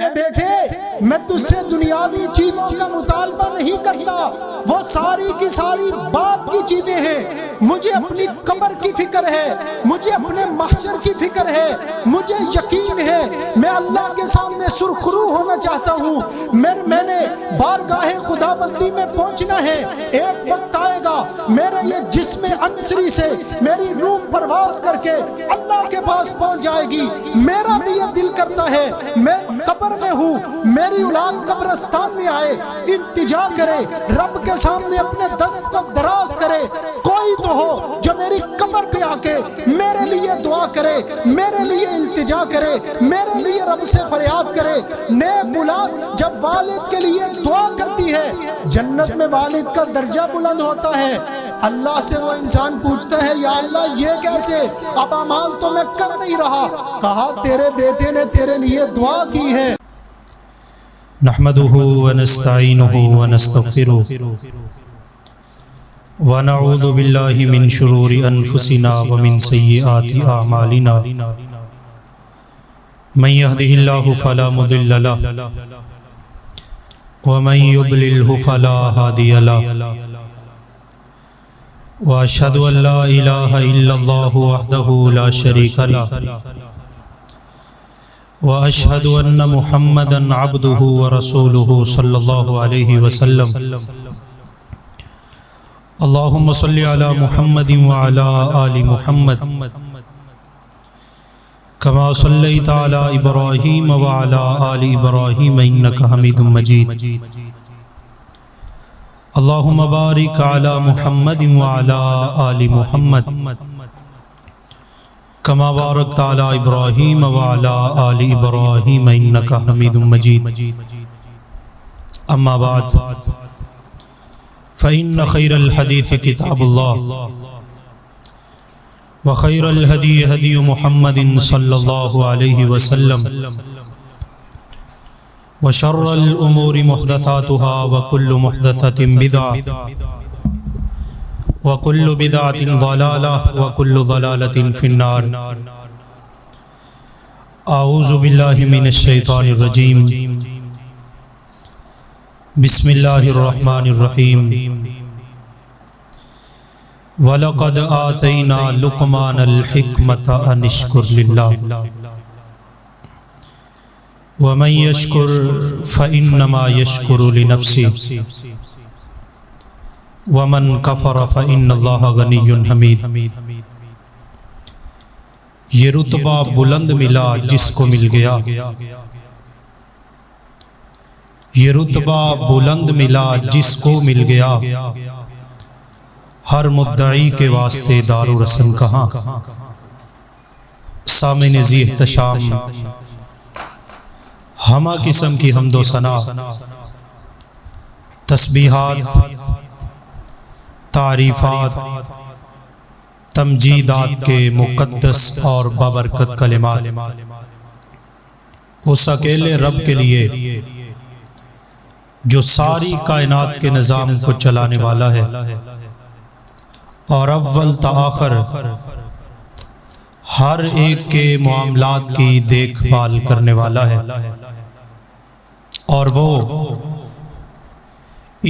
میرے بیٹے میں تجھ سے دنیاوی چیزوں کا مطالبہ نہیں کرتا، وہ ساری کی ساری بات کی چیزیں ہیں۔ مجھے اپنی قبر کی فکر ہے، مجھے اپنے محشر کی فکر ہے، مجھے یقین ہے میں اللہ کے سامنے سرخرو ہونا چاہتا ہوں۔ میں نے بارگاہ خداوندی میں پہنچنا ہے۔ ایک وقت آئے گا میرے یہ جسم عنصری سے میری روح پرواز کر کے اللہ کے پاس پہنچ جائے گی۔ میرا بھی یہ دل کرتا ہے میں قبر میں ہوں، میری اولاد قبرستان میں آئے، التجا کرے، رب کے سامنے اپنے دست کو دراز کرے، کوئی تو ہو جو میری قبر پہ آ کے میرے لیے دعا کرے، میرے لیے التجا کرے، میرے لیے رب سے فریاد کرے۔ نیک اولاد جب والد کے لیے دعا کرتی ہے جنت میں والد کا درجہ بلند ہوتا ہے۔ اللہ سے وہ انسان پوچھتا ہے یا اللہ یہ کیسے؟ اب اعمال تو میں کر نہیں رہا۔ کہا تیرے بیٹے نے تیرے لیے دعا کی ہے۔ نحمده ونستعینه ونستغفره ونعوذ باللہ من شرور انفسنا ومن سیئات اعمالنا من يهده الله فلا مضل له ومن يضلل فلا هادي له واشهد ان لا اله الا الله وحده لا شريك له واشهد ان محمدا عبده ورسوله صلى الله عليه وسلم اللهم صل على محمد وعلى آل محمد كما صليت على إبراهيم وعلى آل إبراهيم إنك حميد مجيد اللهم بارك على محمد وعلى آل محمد كما باركت على إبراهيم وعلى آل إبراهيم إنك حميد مجيد أما بعد فإن خير الحديث كتاب الله وخير الهدي هدي محمد صلى الله عليه وسلم وشر الأمور محدثاتها وكل محدثة بدعة وكل بدعة ضلالة وكل ضلالة في النار أعوذ بالله من الشيطان الرجيم بسم اللہ الرحمن الرحیم وَلَقَدْ آتَيْنَا لُقْمَانَ الْحِكْمَةَ أَنِ اشْكُرْ لِلَّهِ وَمَنْ يَشْكُرْ فَإِنَّمَا يَشْكُرُ لِنَفْسِهِ وَمَنْ كَفَرَ فَإِنَّ اللَّهَ غَنِيٌّ حَمِيدٌ۔ یہ رتبہ بلند ملا جس کو مل گیا، یہ رتبہ بلند ملا جس کو مل گیا، ہر مدعی کے واسطے دار و رسم کہاں۔ سامعین ذی احتشام، ہمہ قسم کی حمد و ثنا، تسبیحات، تعریفات، تمجیدات کے مقدس اور بابرکت کلمات اس اکیلے رب کے لیے جو ساری کائنات کے نظام کو چلانے والا ہے اور اول تا آخر ہر ایک کے معاملات کی دیکھ بھال کرنے والا ہے، اور وہ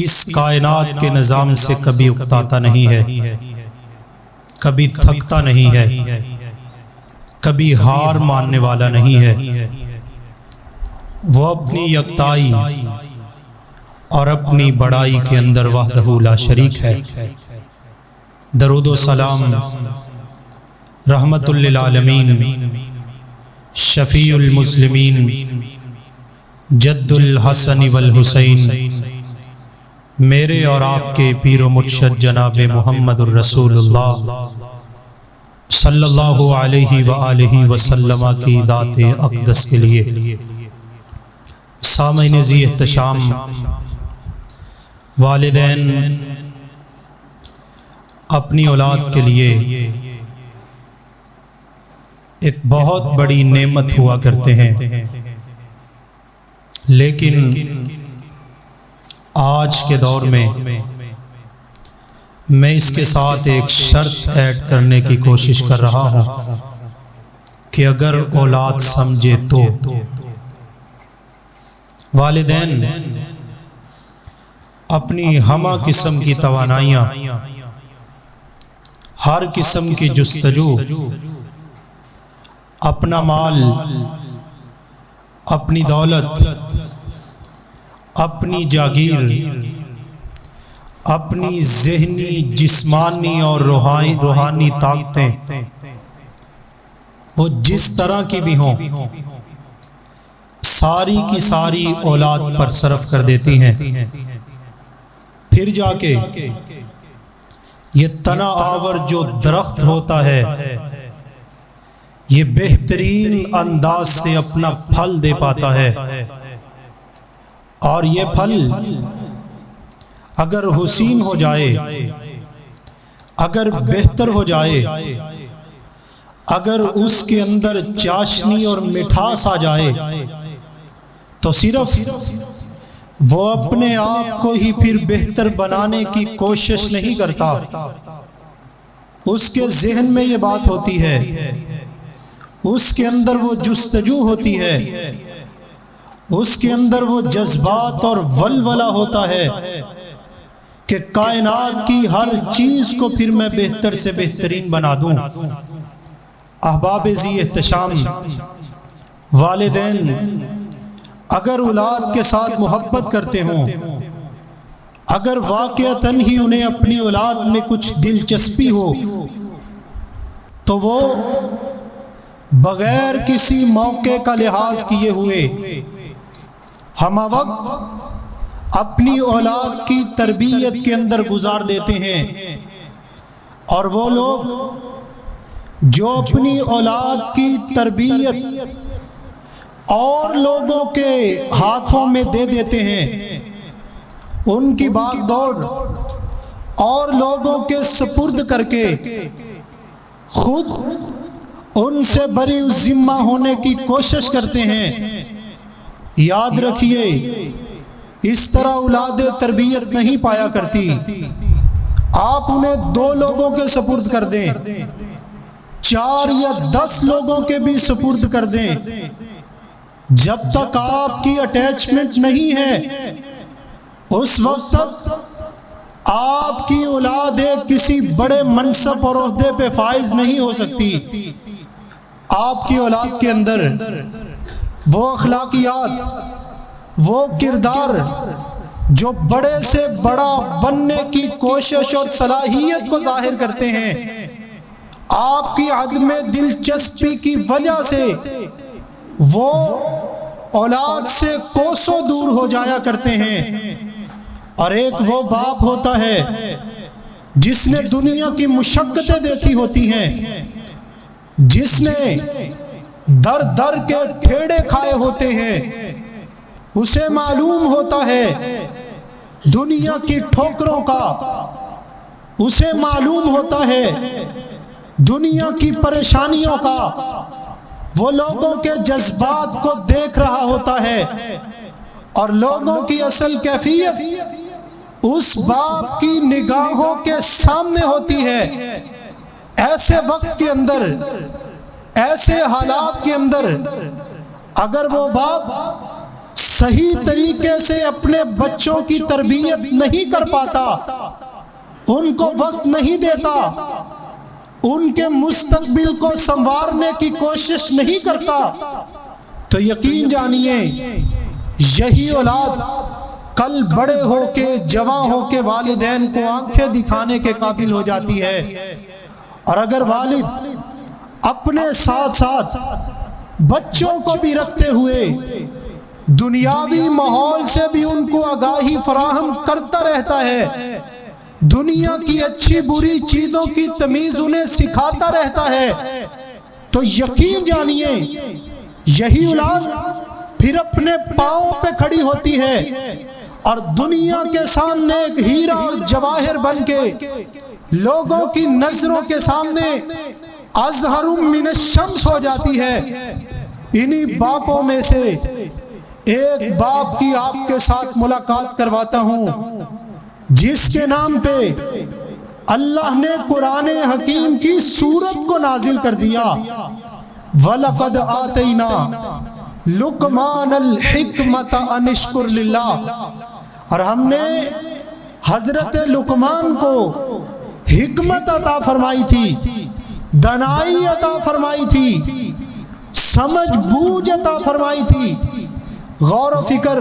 اس کائنات کے نظام سے کبھی اکتاتا نہیں ہے، کبھی تھکتا نہیں ہے، کبھی ہار ماننے والا نہیں ہے۔ وہ اپنی یکتائی اور اپنی بڑائی کے اندر وحدہ لا شریک ہے۔ درود و سلام رحمت للعالمین، شفیع المسلمین، جد الحسن والحسین، میرے اور آپ کے پیر و مرشد جناب محمد الرسول اللہ صلی اللہ علیہ وآلہ وسلم کی ذات اقدس کے لیے۔ سامعین ذی احتشام، والدین اپنی اولاد کے لیے ایک بہت بڑی نعمت ہوا کرتے ہیں، لیکن آج کے دور میں میں اس کے ساتھ ایک شرط ایڈ کرنے کی کوشش کر رہا ہوں کہ اگر اولاد سمجھے تو والدین اپنی ہمہ قسم کی توانائیاں، ہر قسم کی جستجو، اپنا مال، اپنی دولت، اپنی جاگیر، اپنی ذہنی، جسمانی اور روحانی طاقتیں وہ جس طرح کی بھی ہوں، ساری کی ساری اولاد پر صرف کر دیتی ہیں۔ پھر جا کے یہ تنا آور جو درخت ہوتا ہے، یہ بہترین انداز سے اپنا پھل دے پاتا ہے، اور یہ پھل اگر حسین ہو جائے، اگر بہتر ہو جائے، اگر اس کے اندر چاشنی اور مٹھاس آ جائے، تو صرف وہ اپنے آپ کو ہی پھر بہتر بنانے کی کوشش نہیں کرتا، اس کے ذہن میں یہ بات ہوتی ہے، اس کے اندر وہ جستجو ہوتی ہے، اس کے اندر وہ جذبات اور ولولہ ہوتا ہے کہ کائنات کی ہر چیز کو پھر میں بہتر سے بہترین بنا دوں۔ احباب ذی احتشام، والدین اگر اولاد کے ساتھ محبت کرتے ہوں، اگر واقعتاً ہی انہیں اپنی اولاد میں کچھ دلچسپی ہو، تو وہ بغیر کسی موقع کا لحاظ کیے ہوئے ہم وقت اپنی اولاد کی تربیت کے اندر گزار دیتے ہیں، اور وہ لوگ جو اپنی اولاد کی تربیت اور لوگوں کے ہاتھوں میں دے دیتے ہیں، ان کی بھاگ دوڑ اور لوگوں کے سپرد کر کے خود ان سے بری ذمہ ہونے کی کوشش کرتے ہیں، یاد رکھیے اس طرح اولاد تربیت نہیں پایا کرتی۔ آپ انہیں 2 لوگوں کے سپرد کر دیں، 4 یا 10 لوگوں کے بھی سپرد کر دیں، جب تک آپ کی اٹیچمنٹ نہیں ہے، اس وقت تک آپ کی اولاد کسی بڑے منصب اور عہدے پہ فائز نہیں ہو سکتی۔ آپ کی اولاد کے اندر وہ اخلاقیات، وہ کردار جو بڑے سے بڑا بننے کی کوشش اور صلاحیت کو ظاہر کرتے ہیں، آپ کی عدم دلچسپی کی وجہ سے وہ اولاد سے کوسوں دور ہو جایا کرتے ہیں۔ اور ایک وہ باپ ہوتا ہے جس نے دنیا کی مشقتیں دیکھی ہوتی ہیں، جس نے در در کے ٹھیڑے کھائے ہوتے ہیں، اسے معلوم ہوتا ہے دنیا کی ٹھوکروں کا، اسے معلوم ہوتا ہے دنیا کی پریشانیوں کا، وہ لوگوں کے جذبات کو دیکھ رہا ہوتا ہے، اور لوگوں کی اصل کیفیت اس باپ کی نگاہوں کے سامنے ہوتی ہے۔ ایسے وقت کے اندر، ایسے حالات کے اندر اگر وہ باپ صحیح طریقے سے اپنے بچوں کی تربیت نہیں کر پاتا، ان کو وقت نہیں دیتا، ان کے مستقبل کو سنوارنے کی کوشش نہیں کرتا، تو یقین جانیے یہی اولاد کل بڑے ہو کے، جوان ہو کے والدین کو آنکھیں دکھانے کے قابل ہو جاتی ہے۔ اور اگر والد اپنے ساتھ ساتھ بچوں کو بھی رکھتے ہوئے دنیاوی ماحول سے بھی ان کو آگاہی فراہم کرتا رہتا ہے، دنیا کی اچھی بری چیزوں کی تمیز انہیں سکھاتا رہتا ہے، تو یقین جانیے یہی اولاد پھر اپنے پاؤں پہ کھڑی ہوتی ہے، اور دنیا کے سامنے ایک ہیرا اور جواہر بن کے لوگوں کی نظروں کے سامنے ازہر من الشمس ہو جاتی ہے۔ انہی باپوں میں سے ایک باپ کی آپ کے ساتھ ملاقات کرواتا ہوں، جس کے نام پہ اللہ نے قرآن حکیم کی سورت کو نازل کر دیا۔ وَلَقَدْ آتَيْنَا لقمان الحکمت ان اشکر للہ، اور ہم نے حضرت لقمان کو حکمت عطا فرمائی تھی، دانائی عطا فرمائی تھی، سمجھ بوجھ عطا فرمائی تھی، غور و فکر،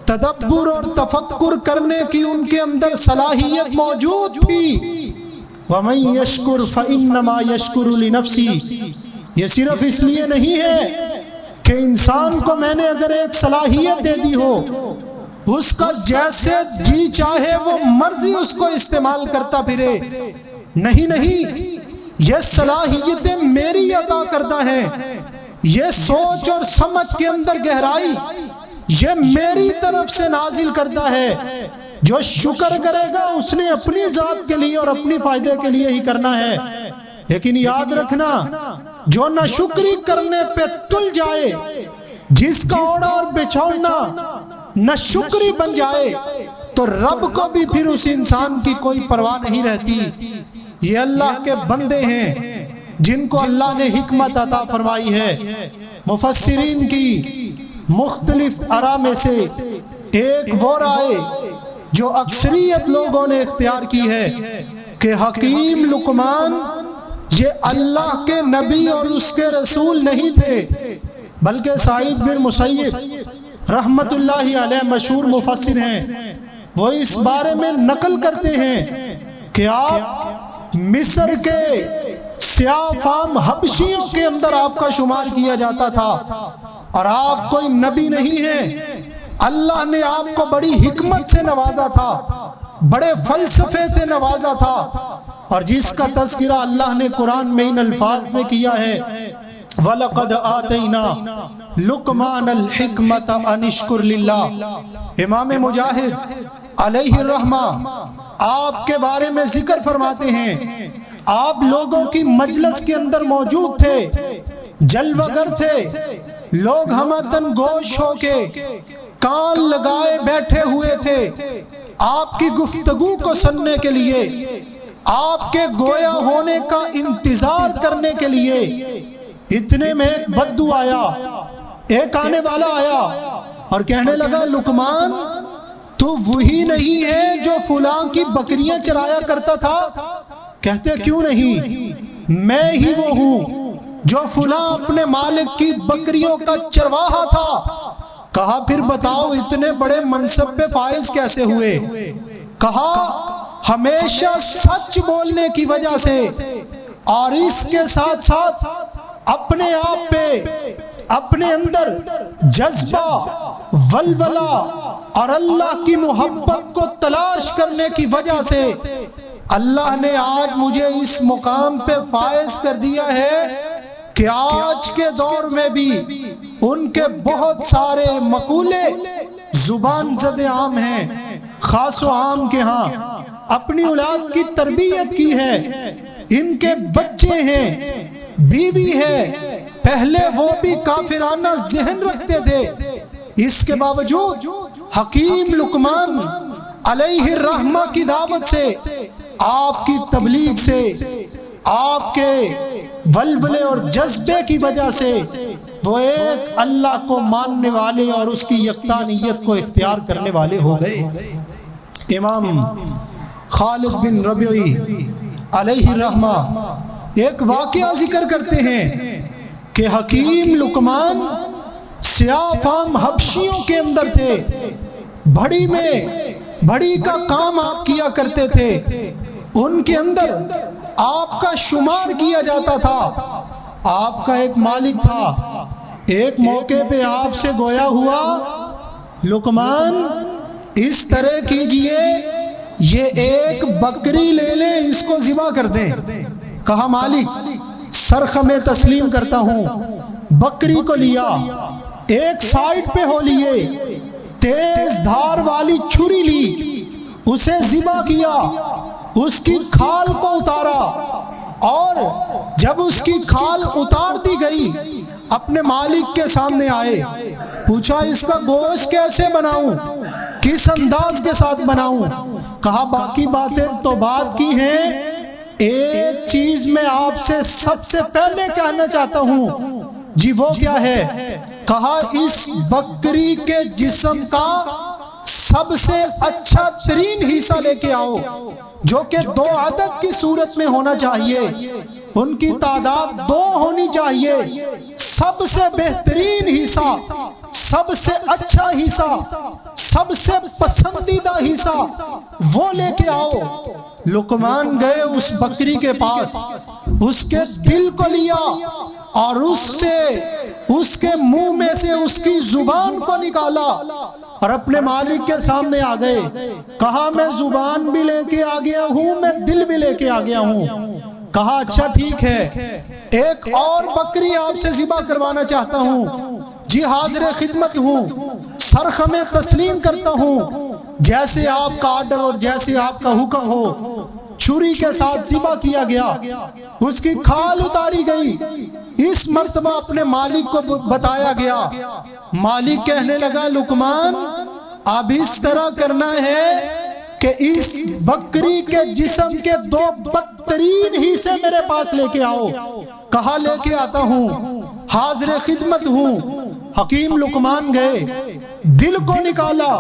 تدبر اور تفکر کرنے کی ان کے اندر صلاحیت موجود تھی۔ وَمَن يَشْكُرْ فَإِنَّمَا يَشْكُرُ لِنَفْسِهِ، یہ صرف اس لیے نہیں ہے کہ انسان کو میں نے اگر ایک صلاحیت دے دی ہو، اس کا جیسے جی چاہے وہ مرضی اس کو استعمال کرتا پھرے، نہیں، یہ صلاحیتیں میری عطا کردہ ہیں، یہ سوچ اور سمجھ کے اندر گہرائی یہ میری طرف سے نازل کردہ ہے۔ جو شکر کرے گا اس نے اپنی ذات کے لیے اور اپنی فائدے کے لیے ہی کرنا ہے، لیکن یاد رکھنا جو نہ شکری کرنے پہ تل جائے، جس کا اوڑا اور بچھونا نہ شکری بن جائے، تو رب کو بھی پھر اس انسان کی کوئی پرواہ نہیں رہتی۔ یہ اللہ کے بندے ہیں جن کو اللہ نے حکمت عطا فرمائی ہے۔ مفسرین کی مختلف آراء میں سے ایک وہ رائے جو اکثریت لوگوں نے اختیار کی ہے کہ حکیم لقمان یہ اللہ کے نبی اور اس کے رسول نہیں تھے، بلکہ سعید بن مسیب رحمت اللہ علیہ مشہور مفسر ہیں، وہ اس بارے میں نقل کرتے ہیں کہ آپ مصر کے سیاہ فام حبشیوں کے اندر آپ کا شمار کیا جاتا تھا، اور آپ کوئی نبی نہیں ہیں۔ اللہ نے آپ کو بڑی حکمت سے نوازا تھا، بڑے فلسفے سے نوازا تھا، اور جس کا تذکرہ اللہ نے قرآن میں ان الفاظ میں کیا ہے، وَلَقَدْ آتَيْنَا لُقْمَانَ الْحِكْمَةَ أَنِ اشْكُرْ لِلَّهِ۔ امام مجاہد علیہ الرحمہ آپ کے بارے میں ذکر فرماتے ہیں، آپ لوگوں کی مجلس کے اندر موجود تھے، جلوہ گر تھے، لوگ ہمتن گوش ہو کے کان لگائے بیٹھے ہوئے تھے آپ کی گفتگو کو سننے کے لیے، آپ کے گویا ہونے کا انتظار کرنے کے لیے۔ اتنے میں ایک بدو آیا، ایک آنے والا آیا اور کہنے لگا، لقمان تو وہی نہیں ہے جو فلاں کی بکریاں چرایا کرتا تھا؟ کہتے کیوں نہیں، میں ہی وہ ہوں جو فلاں اپنے مالک کی بکریوں کا چرواہا تھا۔ کہا پھر بتاؤ اتنے بڑے منصب پہ فائز کیسے ہوئے؟ کہا ہمیشہ سچ بولنے کی وجہ سے، اور اس کے ساتھ ساتھ اپنے آپ پہ اپنے اندر جذبہ، ولولہ اور اللہ کی محبت کو تلاش کرنے کی وجہ سے اللہ نے آج مجھے اس مقام پہ فائز کر دیا ہے کہ آج کے دور میں بھی ان کے بہت سارے مقولے زبان زد عام ہیں، خاص و عام کے ہاں اپنی اولاد کی تربیت کی ہے، ان کے بچے ہیں، بیوی ہے، پہلے وہ بھی کافرانہ ذہن رکھتے تھے، اس کے باوجود حکیم لقمان علیہ الرحمہ کی دعوت سے، آپ کی تبلیغ سے، آپ کے ولولے اور جذبے کی وجہ سے وہ ایک اللہ کو ماننے والے اور اس کی یکتانیت کو اختیار کرنے والے ہو گئے۔ امام خالد بن ربیعی علیہ الرحمہ ایک واقعہ ذکر کرتے ہیں کہ حکیم لقمان سیاہ فام حبشیوں کے اندر تھے، بڑی میں بڑی کا کام آپ کیا کرتے تھے، ان کے اندر آپ کا شمار کیا جاتا تھا۔ آپ کا ایک مالک تھا، ایک موقع پہ آپ سے گویا ہوا، لقمان اس طرح کیجئے، یہ ایک بکری لے لیں، اس کو ذبح کر دیں۔ کہا مالک سرخ میں تسلیم کرتا ہوں، بکری کو لیا، ایک سائڈ پہ ہو لیے، تیز دھار والی چھری لی، اسے ذبح کیا، اس کی کھال کو اتارا، اور جب اس کی کھال اتار دی گئی اپنے مالک کے سامنے آئے، پوچھا اس کا گوشت کیسے بناؤں، کس انداز کے ساتھ بناؤں؟ کہا باقی باتیں تو بات کی ہیں، ایک چیز میں آپ سے سب سے پہلے کہنا چاہتا ہوں۔ جی وہ کیا ہے؟ کہا اس بکری کے جسم کا سب سے اچھا ترین حصہ لے کے آؤ، جو کہ 2 عدد کی صورت میں ہونا چاہیے، ان کی تعداد 2 ہونی چاہیے، سب سے بہترین حصہ، سب سے اچھا حصہ، سب سے پسندیدہ حصہ وہ لے کے آؤ۔ لقمان گئے اس بکری کے پاس، اس کے دل کو لیا اور اس کے منہ میں سے اس کی زبان کو نکالا اور اپنے مالک کے سامنے آ گئے۔ کہا میں زبان بھی لے کے آ گیا ہوں، میں دل بھی لے کے آ گیا ہوں۔ کہا اچھا ٹھیک ہے، ایک اور بکری آپ سے ذبح کروانا چاہتا ہوں۔ جی حاضر خدمت ہوں، سرخ میں تسلیم کرتا ہوں، جیسے آپ کا آرڈر اور جیسے آپ کا حکم ہو۔ چھری کے ساتھ ذبح کیا گیا، اس کی کھال اتاری گئی۔ اس مرتبہ اپنے مالک کو بتایا گیا۔ مالک کہنے لگا لقمان اب اس طرح کرنا ہے کہ اس بکری کے جسم کے 2 بدترین حصے میرے پاس لے کے آؤ۔ کہا لے کے آتا ہوں، حاضر خدمت ہوں۔ حکیم لقمان گئے، دل کو نکالا،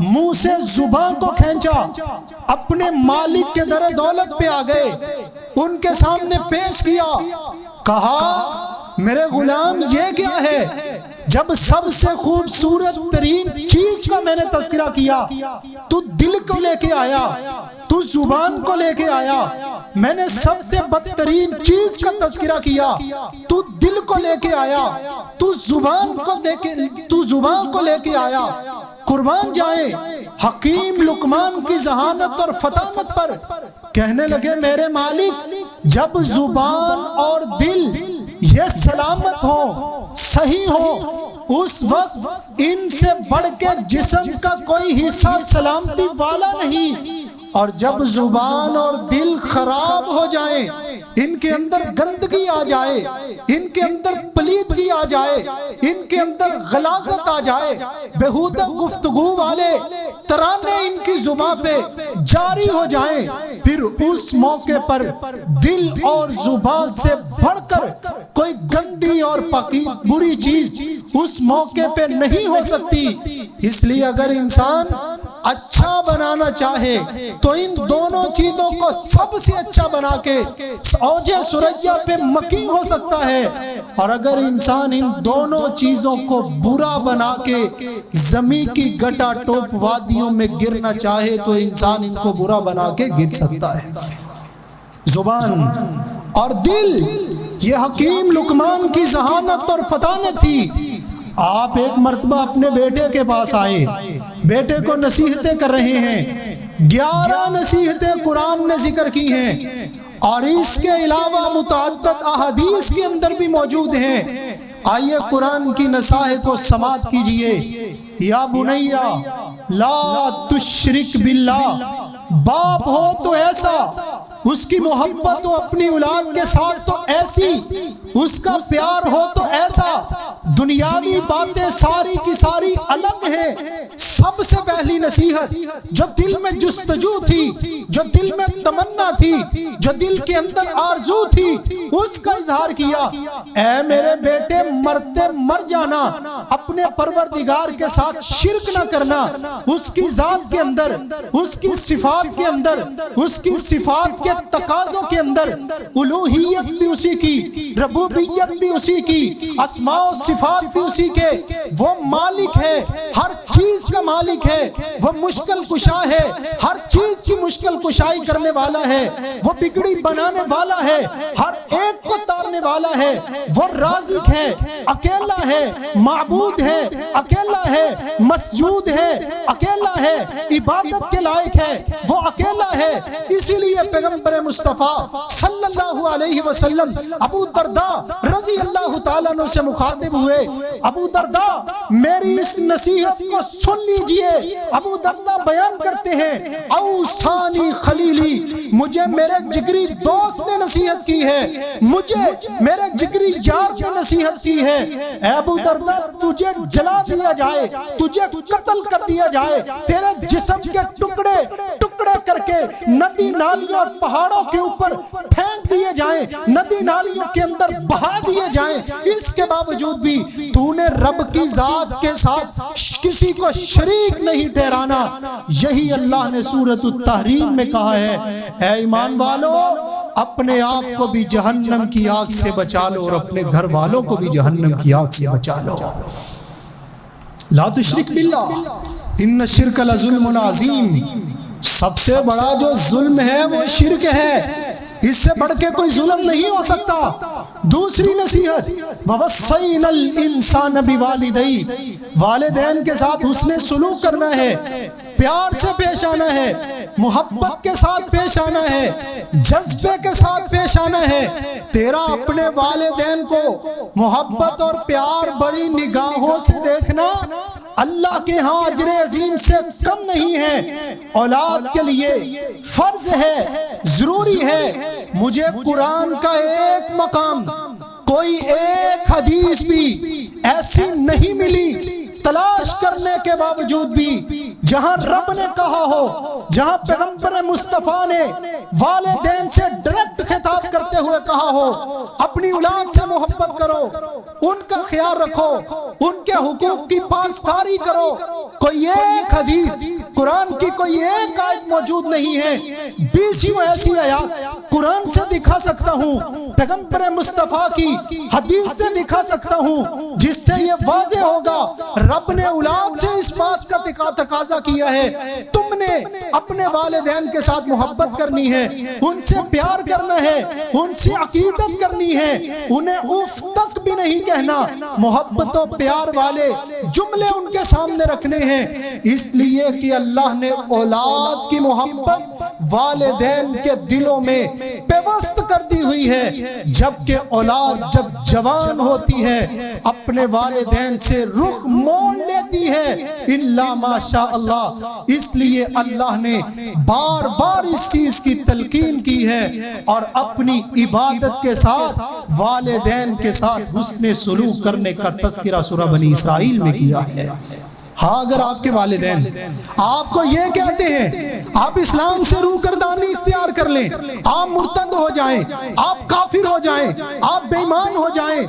منہ سے زبان کو کھینچا، اپنے مالک کے در دولت پہ آ گئے، ان کے سامنے پیش کیا۔ کہا میرے غلام یہ کیا ہے؟ جب سب سے خوبصورت ترین چیز کا میں نے تذکرہ کیا تو دل کو لے کے آیا، تو زبان کو لے کے آیا۔ میں نے سب سے بدترین چیز کا تذکرہ کیا، تو دل کو لے کے آیا، تو زبان کو لے کے آیا۔ قربان جائیں حکیم لقمان کی ذہانت اور فطانت پر۔ کہنے لگے میرے مالک جب زبان اور دل یہ سلامت ہو، صحیح ہو، اس وقت ان سے بڑھ کے جسم کا کوئی حصہ سلامتی والا نہیں۔ اور جب زبان اور دل خراب ہو جائیں، ان کے اندر گندگی آ جائے، ان کے اندر پلیدگی آ جائے، ان کے اندر غلاظت آ جائے، بےہودہ گفتگو والے ترانے ان کی زبان پہ جاری ہو جائیں، پھر اس موقع پر دل اور زبان سے بڑھ کر کوئی گندی اور بری چیز اس موقع پہ نہیں ہو سکتی۔ اس لیے اگر انسان اچھا بنانا چاہے تو ان دونوں چیزوں کو سب سے اچھا بنا کے اوج سریا پہ مکی ہو سکتا ہے، اور اگر انسان ان دونوں چیزوں کو برا بنا کے زمین کی گٹا ٹوپ وادیوں میں گرنا چاہے تو انسان ان کو برا بنا کے گر سکتا ہے۔ زبان اور دل یہ حکیم لقمان کی ذہانت اور فطانت تھی۔ آپ ایک مرتبہ اپنے بیٹے کے پاس آئے، بیٹے کو نصیحتیں کر رہے ہیں، 11 نصیحتیں قرآن نے ذکر کی ہیں، اور اس کے علاوہ متعدد احادیث کے اندر بھی موجود ہیں۔ آئیے قرآن کی نصائح کو سماعت کیجئے۔ یا بنیا لا تشرک باللہ، باپ ہو تو ایسا، اس کی محبت ہو اپنی اولاد کے ساتھ تو ایسی، اس کا پیار ہو تو ایسا۔ دنیاوی باتیں ساری کی ساری الگ ہیں۔ سب سے پہلی نصیحت جو دل میں جستجو تھی، جو دل میں تمنا تھی، جو دل کے اندر آرزو تھی، اس کا اظہار کیا۔ اے میرے بیٹے مرتے مر جانا، اپنے پروردگار کے ساتھ شرک نہ کرنا، اس کی ذات کے اندر، اس کی صفات کے اندر، اس کی صفات کے تقاضوں کے اندر، الوہیت بھی اسی کی، ربوبیت بھی اسی کی، اسماء و صفات بھی اسی کے۔ وہ مالک ہے، ہر چیز کا مالک ہے، وہ مشکل کشا ہے، ہر چیز کی مشکل کشائی کرنے والا ہے، وہ بگڑی بنانے والا ہے، ہر ایک کو تارنے والا ہے، وہ رازق ہے، اکیلا ہے، معبود ہے، اکیلا ہے، مسجود ہے، اکیلا ہے، عبادت کے لائق ہے، وہ اکیلا ہے۔ اسی لیے پیغمبر مصطفیٰ صلی اللہ علیہ وسلم ابو درداء رضی اللہ تعالیٰ عنہ سے مخاطب ہوئے، ابو درداء میری اس نصیحت کو سن لیجئے۔ ابو درداء بیان کرتے ہیں اوصانی خلیلی، مجھے میرے جگری دوست نے نصیحت کی ہے، مجھے میرے جگری یار نے نصیحت کی ہے، اے ابو درداء تجھے جلا دیا جائے، تجھے قتل کر دیا جائے، تیرے جسم کے ٹکڑے ٹکڑے کر کے ندی نالیوں اور پہاڑوں کے اوپر پھینک دیے جائیں، ندی نالیوں کے اندر بہا دیے جائیں، اس کے باوجود بھی تو نے رب کی ذات کے ساتھ کسی کو شریک نہیں ٹھہرانا۔ یہی اللہ نے سورۃ التحریم میں کہا ہے، اے ایمان والو اپنے آپ کو بھی جہنم کی آگ سے بچا لو اور اپنے گھر والوں کو بھی جہنم کی آگ سے بچا لو۔ لا تشرک باللہ ان الشرک لظلم عظیم، سب سے بڑا جو ظلم ہے وہ شرک ہے، اس سے بڑھ کے کوئی ظلم نہیں ہو سکتا۔ دوسری نصیحت، وَوَصَّيْنَا الْإِنسَانَ بِوَالِدَيْهِ، والدین کے ساتھ حسن سلوک کرنا ہے، پیار سے پیش آنا ہے، محبت کے ساتھ پیش آنا ہے، جذبے کے ساتھ پیش آنا ہے۔ تیرا اپنے والدین کو محبت اور پیار بڑی نگاہوں سے دیکھنا اللہ کے ہاں اجر عظیم سے کم نہیں ہے، اولاد کے لیے فرض ہے، ضروری ہے۔ مجھے قرآن کا ایک مقام، کوئی ایک حدیث بھی ایسی نہیں ملی تلاش کرنے کے باوجود بھی جہاں رب نے کہا ہو، جہاں پیغمبر مصطفیٰ نے والدین سے ڈائریکٹ خطاب کرتے ہوئے کہا ہو اپنی اولاد سے محبت کرو، ان کا خیال رکھو، ان کے حقوق کی پاسداری کرو۔ کوئی ایک حدیث، قرآن کی کوئی ایک آیت موجود نہیں ہے۔ 20 ایسی آیات قرآن سے دکھا سکتا ہوں، پیغمبر مصطفیٰ کی حدیث سے دکھا سکتا ہوں، جس سے یہ واضح ہوگا رب نے اولاد سے اس بات کا تقاضا کیا ہے، تم نے اپنے والدین کے ساتھ محبت کرنی ہے، ان سے پیار کرنا ہے، ان سے عقیدت کرنی ہے، انہیں اف تک بھی نہیں کہنا، محبت و پیار والے جملے ان کے سامنے رکھنے ہیں، اس لیے کہ اللہ نے اولاد کی محبت والدین کے دلوں میں پیوست کر دی ہوئی ہے۔ جبکہ اولاد جب جوان ہوتی ہے اپنے والدین سے رخ موڑ لیتی ہے الا ماشاء اللہ، اس لیے اللہ نے بار بار اس چیز کی تلقین کی ہے اور اپنی عبادت کے ساتھ والدین کے ساتھ حسن سلوک کرنے کا تذکرہ سورہ بنی اسرائیل میں کیا ہے۔ ہاں اگر آپ کے والدین آپ کو یہ کہتے ہیں آپ اسلام سے روگردانی اختیار کر لیں، آپ مرتد ہو جائیں، آپ کافر ہو جائیں، آپ بے ایمان ہو جائیں،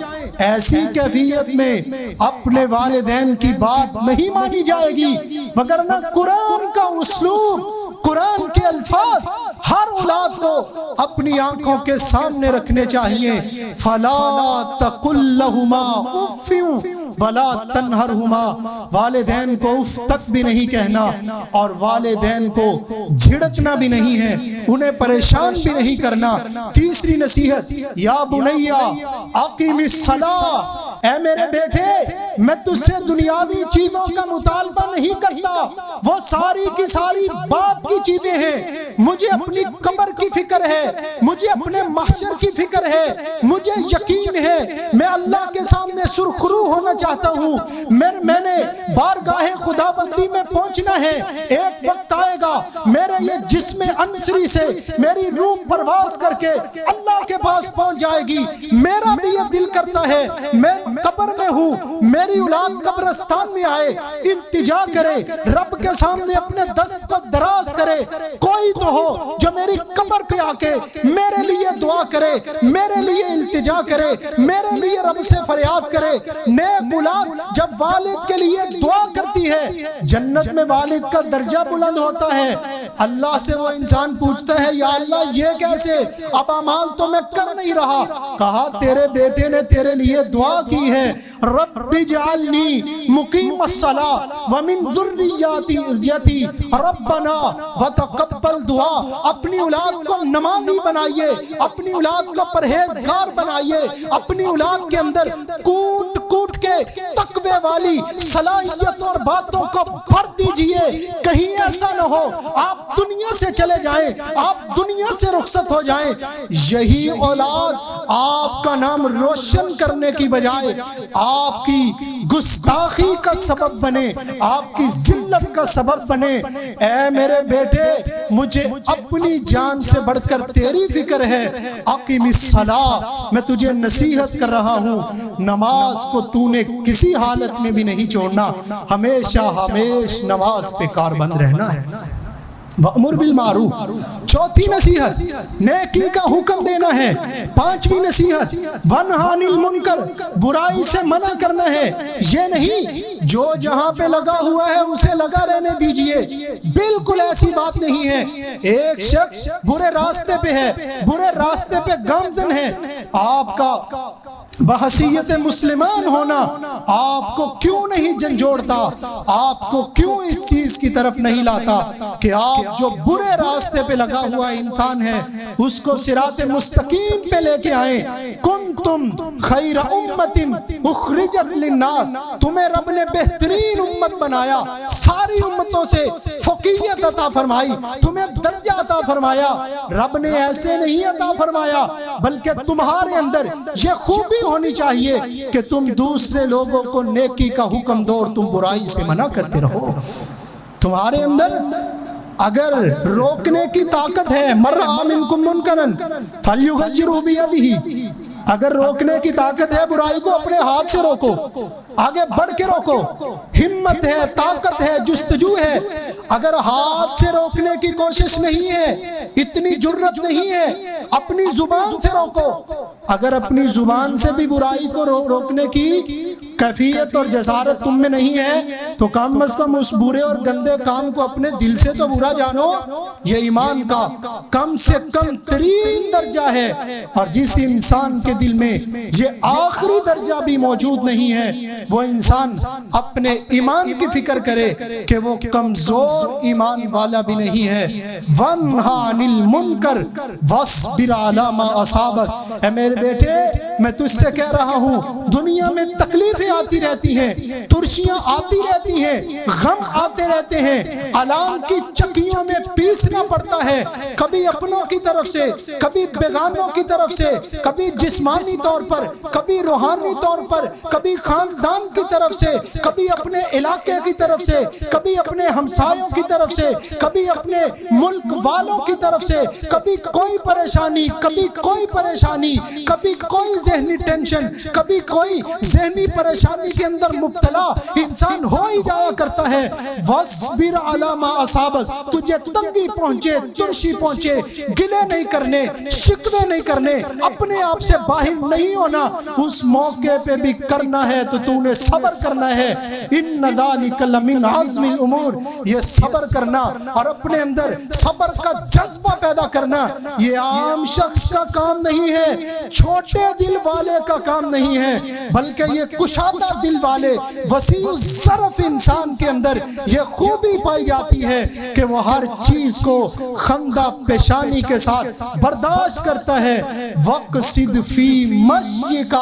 ایسی کیفیت میں اپنے والدین کی بات نہیں مانی جائے گی، وگرنہ قرآن کا اسلوب، قرآن کے الفاظ ہر اولاد کو اپنی آنکھوں کے سامنے رکھنے چاہیے۔ فَلَا تَقُلْ لَهُمَا اُفٍّ وَلَا تَنْهَرْهُمَا، والدین کو اف تک بھی نہیں کہنا اور والدین کو جھڑکنا بھی نہیں ہے، انہیں پریشان بھی نہیں کرنا۔ تیسری نصیحت، یا بنیا اقیم الصلاۃ، اے میرے بیٹے میں تجھ سے دنیاوی چیزوں کا مطالبہ نہیں کرتا، وہ ساری کی ساری بات کی چیزیں ہیں، مجھے اپنی قبر کی فکر ہے، مجھے اپنے محشر کی فکر ہے، مجھے یقین ہے میں اللہ کے سامنے سرخرو ہونا چاہتا ہوں، میں نے بارگاہ خداوندی میں پہنچنا ہے، ایک وقت آئے گا میرے یہ جسم عنصری سے میری روح پرواز کر کے اللہ کے پاس پہنچ جائے گی۔ میرا بھی یہ دل کرتا ہے میں قبر میں ہوں، میری اولاد قبرستان میں آئے، التجا کرے، رب کے سامنے اپنے دست کو دراز کرے، کوئی تو ہو جو میری قبر پہ آ کے میرے لیے دعا کرے، میرے لیے التجا کرے، میرے لیے رب سے فریاد کرے۔ نیک اولاد جب والد کے لیے دعا کرتی ہے جنت میں والد کا درجہ بلند ہوتا ہے، اللہ سے وہ انسان پوچھتا ہے یا اللہ یہ کیسے، اب اعمال تو میں کر نہیں رہا، کہا تیرے بیٹے نے تیرے لیے دعا کی ہے، رب اجعلنی مقیم الصلاۃ ومن ذریتی ربنا وتقبل دعا۔ اپنی اولاد کو نمازی بنائیے، اپنی اولاد کو پرہیزگار بنائیے، اپنی اولاد کے اندر کوٹ کوٹ کے تقوی والی صلاحیت اور باتوں کو بھر دیجئے، کہیں ایسا نہ ہو آپ دنیا سے چلے جائیں، آپ دنیا سے رخصت ہو جائیں۔ یہی اولاد آپ کا نام روشن کرنے کی بجائے آپ کی گستاخی کا سبب بنے، آپ کی ذلت کا سبب بنے۔ اے میرے بیٹے مجھے اپنی جان سے بڑھ کر تیری فکر ہے، اقیم الصلاۃ، میں تجھے نصیحت کر رہا ہوں، نماز کو تو نے کسی حالت میں بھی نہیں چھوڑنا، ہمیشہ نماز پہ کاربند رہنا ہے۔ وَأْمُرْ بِالْمَعْرُوفِ، چوتھی نصیحت نیکی کا حکم دینا ہے۔ پانچویں نصیحت ونہا عن المنکر، برائی سے منع کرنا ہے۔ یہ نہیں جو جہاں پہ لگا ہوا ہے اسے لگا رہنے دیجئے، بالکل ایسی بات نہیں ہے۔ ایک شخص برے راستے پہ ہے، برے راستے پہ گامزن ہے، آپ کا بحیثیت مسلمان ہونا آپ کو کیوں نہیں جھنجھوڑتا، آپ کو کیوں اس چیز کی طرف نہیں لاتا کہ آپ جو برے راستے پہ لگا ہوا انسان ہے اس کو صراط مستقیم پہ لے کے آئیں۔ کنتم خیر امت اخرجت للناس، تمہیں رب نے بہترین امت بنایا، ساری امتوں سے فوقیت عطا فرمائی، تمہیں درجہ عطا فرمایا۔ رب نے ایسے نہیں عطا فرمایا بلکہ تمہارے اندر یہ خوبی ہونی چاہیے کہ تم دوسرے لوگوں کو نیکی کا حکم دو اور تم برائی سے منع کرتے رہو۔ تمہارے اندر اگر روکنے کی طاقت ہے، من رأى منکم منکرا فلیغیرہ بیدہ، اگر روکنے کی طاقت ہے برائی کو اپنے ہاتھ سے روکو، آگے بڑھ کے روکو، ہمت ہے، طاقت ہے، جستجو ہے۔ اگر ہاتھ سے روکنے کی کوشش نہیں ہے، اتنی جرت نہیں ہے، اپنی زبان سے روکو۔ اگر اپنی زبان سے بھی برائی کو روکنے کی کیفیت اور جسارت تم میں نہیں ہے تو کم از کم اس برے اور گندے کام کو اپنے دل سے تو برا جانو۔ یہ ایمان کا کم سے کم ترین درجہ ہے، اور جس انسان کے دل میں یہ آخری درجہ بھی موجود نہیں ہے وہ انسان اپنے ایمان کی فکر کرے کہ وہ کمزور ایمان والا بھی نہیں ہے۔ وَانْہَا عَنِ الْمُنْکَرِ وَاصْبِرْ عَلَىٰ مَا أَصَابَكَ، اے میرے بیٹے میں تجھ سے کہہ رہا ہوں دنیا میں تکلیفیں آتی رہتی ہیں، ترشیاں آتی رہتی ہیں، غم آتے رہتے ہیں، الام کی چکیوں میں پیسنا پڑتا ہے، کبھی اپنوں کی طرف سے، کبھی بیگانوں کی طرف سے، کبھی جسمانی طور پر، کبھی روحانی طور پر، کبھی خاندان کی طرف سے، کبھی اپنے علاقے کی طرف سے، کبھی اپنے ہمسایوں کی طرف سے، کبھی اپنے ملک والوں کی طرف سے، کبھی کوئی پریشانی، کبھی کوئی پریشانی، کبھی کوئی ذہنی ٹینشن، کبھی کوئی ذہنی پریشانی کے اندر مبتلا انسان ہو ہی جایا کرتا ہے۔ وَاصْبِرْ عَلَىٰ مَا أَصَابَكَ، تجھے تنگی پہنچے، ترشی پہنچے، گلے نہیں کرنے، شکوے نہیں کرنے، اپنے آپ سے باہر نہیں ہونا، اس موقع پہ بھی کرنا ہے تو تو نے صبر کرنا ہے۔ إِنَّ ذَلِكَ لَمِنْ عَزْمِ الْأُمُورِ، یہ صبر کرنا اور اپنے اندر صبر کا جذبہ پیدا کرنا یہ عام شخص کا کام نہیں ہے، چھوٹے دل والے کا کام نہیں ہے، بلکہ یہ کشادہ دل والے وسیع الظرف انسان کے اندر یہ خوبی پائی جاتی ہے کہ وہ ہر چیز کو خندہ پیشانی کے ساتھ برداشت کرتا ہے۔ وَقْصِدْ فِي مَشْيِكَ،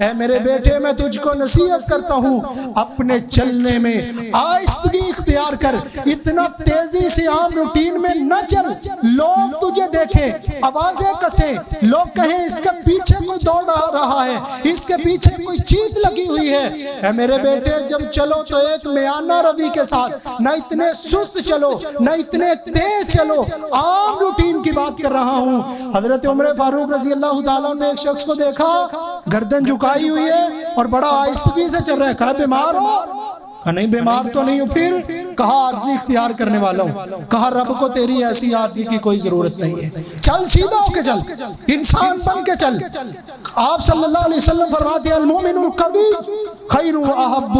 اے میرے بیٹے میں تجھ کو نصیحت کرتا ہوں اپنے چلنے میں آہستگی اختیار کر، اتنا تیزی سے عام روٹین میں نہ چل، لوگ تجھے دیکھیں، آوازیں کسیں، لوگ کہیں اس کے پیچھے کوئی دوڑ رہا ہے، اس کے پیچھے کوئی چیز لگی ہوئی ہے۔ اے میرے بیٹے جب چلو تو ایک میانہ روی کے ساتھ، نہ اتنے سست چلو نہ اتنے تیز چلو، عام روٹین کی بات کر رہا ہوں۔ حضرت عمر فاروق رضی اللہ تعالیٰ نے ایک شخص کو دیکھا گردن جھکائی ہوئی ہے اور بڑا آہستگی سے چل رہا ہے، کہا بیمار ہو؟ کہا نہیں بیمار تو نہیں ہوں۔ پھر کہا عاجزی اختیار کرنے والا ہوں۔ کہا رب کو تیری ایسی عاجزی کی کوئی ضرورت نہیں ہے، چل سیدھا ہو کے چل، انسان بن کے چل۔ آپ صلی اللہ علیہ وسلم فرماتے ہیں المؤمن القوی خیر و احب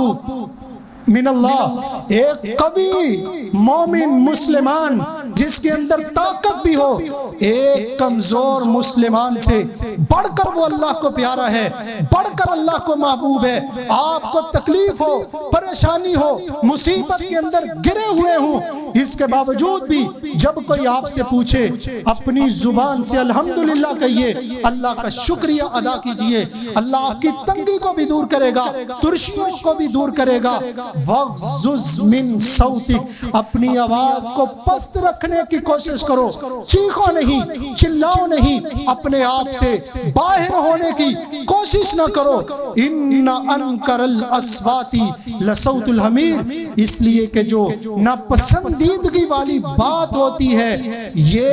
من اللہ، ایک قوی مومن مسلمان جس کے اندر طاقت بھی ہو ایک کمزور مسلمان سے بڑھ کر وہ اللہ کو پیارا ہے، بڑھ کر اللہ کو محبوب ہے۔ آپ کو تکلیف ہو، پریشانی ہو، مصیبت کے اندر گرے ہوئے ہوں، اس کے باوجود بھی جب کوئی آپ سے پوچھے اپنی زبان سے الحمدللہ کہیے، اللہ کا شکریہ ادا کیجئے، اللہ کی تنگی کو بھی دور کرے گا، ترشیوں کو بھی دور کرے گا۔ وَغْضُضْ مِنْ صَوْتِكَ، اپنی آواز کو پست رکھنے کی کوشش کرو، چیخو نہیں، چلاؤ نہیں، اپنے آپ سے باہر ہونے کی کوشش نہ کرو۔ إِنَّ أَنْكَرَ الْأَصْوَاتِ لَصَوْتُ الْحَمِيرِ، اس لیے کہ جو ناپسندیدگی والی بات ہوتی ہے یہ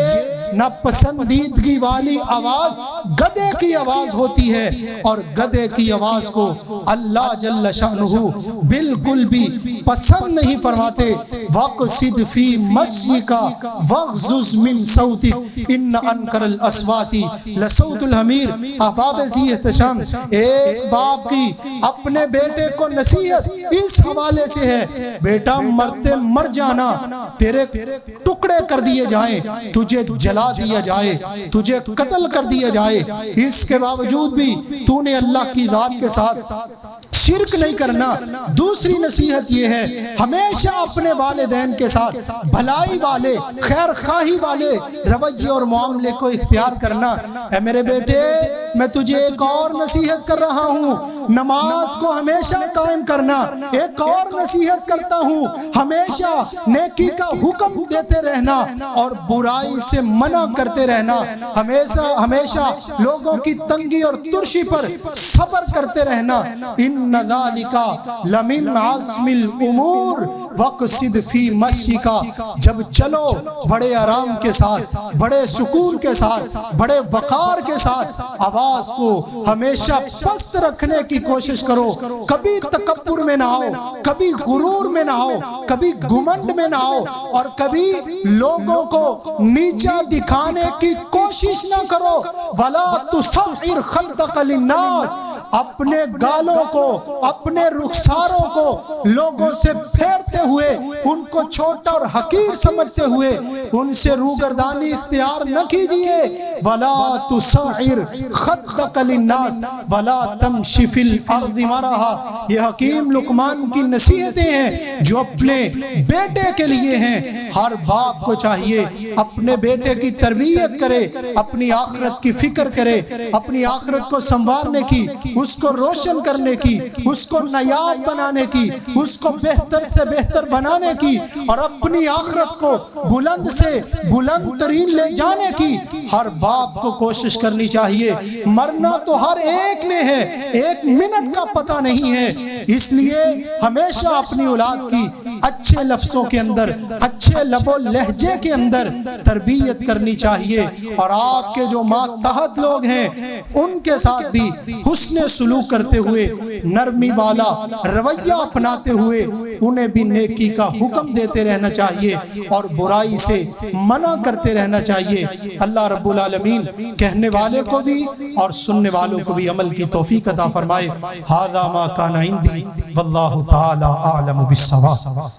ناپسندیدگی والی آواز گدھے کی آواز ہوتی ہے، اور گدھے کی آواز کو اللہ جل شانہ بالکل بھی پسند نہیں فرماتے۔ وَقْصِدْ فِي مَشْيِكَ وَاغْضُضْ مِنْ صَوْتِكَ إِنَّ أَنْكَرَ الْأَصْوَاتِ لَصَوْتُ الْحَمِيرِ۔ احباب ذی احتشام، ایک باپ کی اپنے بیٹے کو نصیحت اس حوالے سے ہے، بیٹا مرتے مر جانا، تیرے ٹکڑے کر دیے جائیں، تجھے جلا دیا جائے، تجھے قتل کر دیا جائے، اس کے باوجود بھی تو نے اللہ کی ذات کے ساتھ شرک نہیں کرنا۔ دوسری نصیحت یہ ہے، ہمیشہ اپنے والدین کے ساتھ بھلائی والے، خیر خواہی والے رویے اور معاملے کو اختیار کرنا۔ اے میرے بیٹے، میں تجھے ایک اور نصیحت کر رہا ہوں، نماز کو ہمیشہ قائم کرنا۔ ایک اور نصیحت کرتا ہوں، ہمیشہ نیکی کا حکم دیتے رہنا اور برائی سے منع کرتے رہنا، ہمیشہ لوگوں کی تنگی اور ترشی پر صبر کرتے رہنا۔ ان ذالک لمن عزم الامور وقصد فی مشیک، جب چلو بڑے آرام کے ساتھ، بڑے سکون کے ساتھ، بڑے وقار کے ساتھ آواز کو ہمیشہ پست رکھنے کی کوشش کرو، کبھی تکبر میں نہ آؤ، کبھی غرور میں نہ آؤ، کبھی گھمنڈ میں نہ آؤ، اور کبھی لوگوں کو نیچا دکھانے کی کوشش نہ کرو۔ ولا تصعر خدک للناس، اپنے گالوں کو، اپنے رخساروں کو لوگوں سے پھیرتے ہوئے، ان کو چھوٹا اور حقیر سمجھتے ہوئے ان سے روگردانی اختیار نہ کیجیے۔ ولا تصعر خدک للناس ولا تمشی فی الارض مرحا، یہ حکیم لقمان کی نصیحتیں ہیں جو اپنے بیٹے کے لیے ہیں۔ ہر باپ کو چاہیے اپنے بیٹے کی تربیت کرے، اپنی آخرت کی فکر کرے، اپنی آخرت کو سنوارنے کی، اس کو روشن کرنے کی، اس کو نایاب بنانے کی، اس کو بہتر سے بہتر بنانے کی، اور اپنی آخرت کو بلند سے بلند ترین لے جانے کی ہر باپ کو کوشش کرنی چاہیے۔ مرنا تو ہر ایک نے ہے، ایک منٹ کا پتہ نہیں ہے، اس لیے ہمیشہ اپنی اولاد کی اچھے لفظوں کے اندر، اچھے لب و لہجے کے اندر تربیت کرنی چاہیے، اور آپ کے جو ماتحت لوگ ہیں ان کے ساتھ بھی حسن سلوک کرتے ہوئے، نرمی والا رویہ اپناتے ہوئے انہیں بھی نیکی کا حکم دیتے رہنا چاہیے اور برائی سے منع کرتے رہنا چاہیے۔ اللہ رب العالمین کہنے والے کو بھی اور سننے والوں کو بھی عمل کی توفیق عطا فرمائے۔ ھذا ما کان عندی واللہ تعالی اعلم بالصواب۔